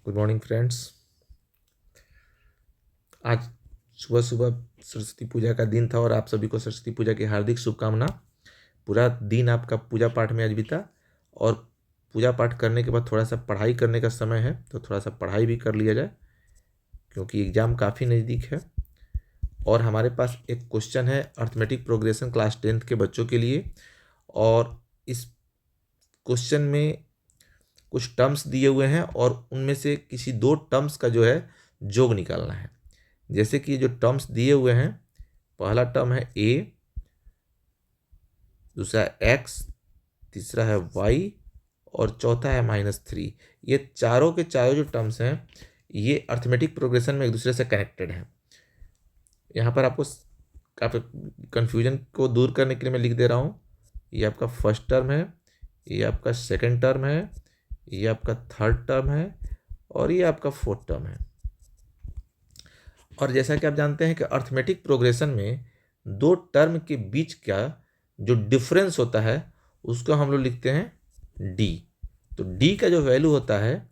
Good morning friends. आज सुबह सुबह सरस्वती पूजा का दिन था और आप सभी को सरस्वती पूजा की हार्दिक शुभकामना। पूरा दिन आपका पूजा पाठ में आज बीता और पूजा पाठ करने के बाद थोड़ा सा पढ़ाई करने का समय है, तो थोड़ा सा पढ़ाई भी कर लिया जाए क्योंकि एग्ज़ाम काफ़ी नज़दीक है। और हमारे पास एक क्वेश्चन है अर्थमेटिक प्रोग्रेशन क्लास 10th के बच्चों के लिए, और इस क्वेश्चन में कुछ टर्म्स दिए हुए हैं और उनमें से किसी दो टर्म्स का जो है जोग निकालना है। जैसे कि जो टर्म्स दिए हुए हैं, पहला टर्म है a, दूसरा है x, तीसरा है y और चौथा है -3। ये चारों के चारों जो टर्म्स हैं ये अर्थमेटिक प्रोग्रेशन में एक दूसरे से कनेक्टेड हैं। यहाँ पर आपको काफ़ी कन्फ्यूजन को दूर करने के लिए मैं लिख दे रहा हूँ। ये आपका फर्स्ट टर्म है, ये आपका सेकंड टर्म है, ये आपका थर्ड टर्म है और ये आपका फोर्थ टर्म है। और जैसा कि आप जानते हैं कि अर्थमेटिक प्रोग्रेशन में दो टर्म के बीच का जो डिफरेंस होता है उसको हम लोग लिखते हैं डी। तो डी का जो वैल्यू होता है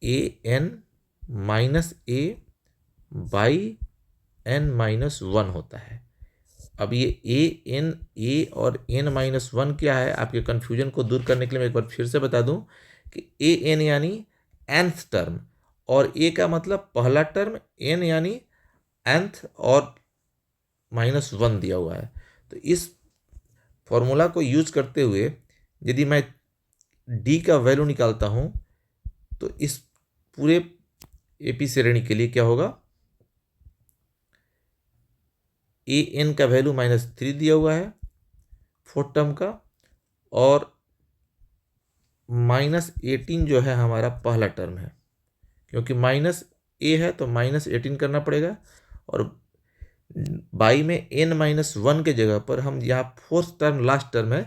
an minus A by n minus 1 होता है। अब ये ए और n-1 क्या है, आपके कन्फ्यूजन को दूर करने के लिए मैं एक बार फिर से बता दूं कि an यानी nth टर्म और a का मतलब पहला टर्म, n यानी nth और -1 दिया हुआ है। तो इस फॉर्मूला को यूज करते हुए यदि मैं d का वैल्यू निकालता हूं तो इस पूरे एपी श्रेणी के लिए क्या होगा, an का वैल्यू -3 दिया हुआ है फोर्थ टर्म का, और -18 जो है हमारा पहला टर्म है। क्योंकि -a है तो -18 करना पड़ेगा, और बाई में n-1 के जगह पर हम यहाँ फोर्थ टर्म लास्ट टर्म है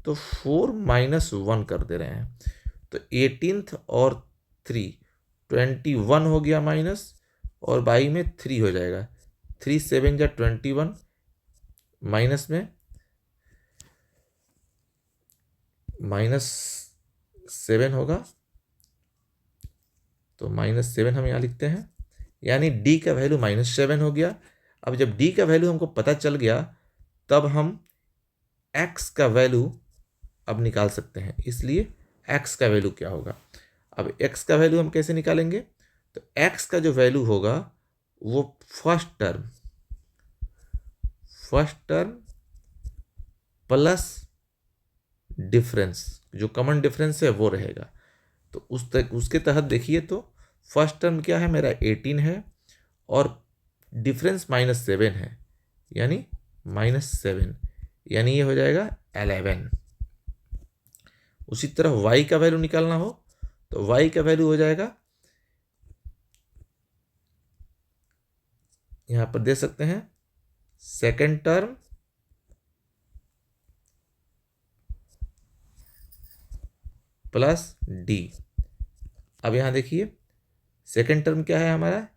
तो 4-1 कर दे रहे हैं। तो 18th और 3 21 हो गया माइनस, और बाई में 3 हो जाएगा। 3 7 जा 21, माइनस में -7 होगा तो -7 हम यहाँ लिखते हैं, यानी डी का वैल्यू -7 हो गया। अब जब डी का वैल्यू हमको पता चल गया तब हम एक्स का वैल्यू अब निकाल सकते हैं। इसलिए एक्स का वैल्यू क्या होगा, अब एक्स का वैल्यू हम कैसे निकालेंगे, तो एक्स का जो वैल्यू होगा वो फर्स्ट टर्म प्लस डिफरेंस, जो कॉमन डिफरेंस है वो रहेगा। तो उसके तहत देखिए तो फर्स्ट टर्म क्या है मेरा 18 है और डिफरेंस -7 है, यानी -7, यानी ये हो जाएगा 11। उसी तरह y का वैल्यू निकालना हो तो y का वैल्यू हो जाएगा, यहां पर दे सकते हैं सेकेंड टर्म प्लस डी। अब यहां देखिए सेकेंड टर्म क्या है हमारा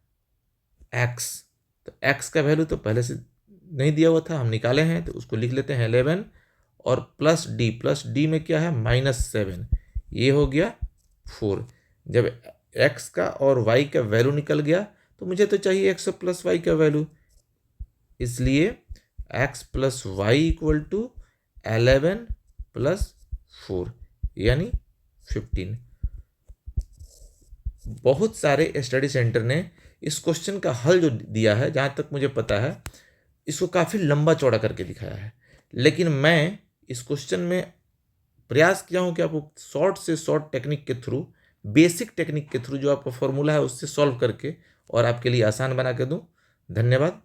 x, तो x का वैल्यू तो पहले से नहीं दिया हुआ था, हम निकाले हैं तो उसको लिख लेते हैं 11, और प्लस डी में क्या है -7, ये हो गया 4। जब x का और y का वैल्यू निकल गया तो मुझे तो चाहिए x प्लस y का वैल्यू, इसलिए x plus y equal to 11 plus 4 यानी 15। बहुत सारे स्टडी सेंटर ने इस क्वेश्चन का हल जो दिया है, जहाँ तक मुझे पता है, इसको काफ़ी लंबा चौड़ा करके दिखाया है, लेकिन मैं इस क्वेश्चन में प्रयास किया हूँ कि आपको शॉर्ट से शॉर्ट टेक्निक के थ्रू, बेसिक टेक्निक के थ्रू जो आपका फॉर्मूला है उससे सॉल्व करके और आपके लिए आसान बना के दूँ। धन्यवाद।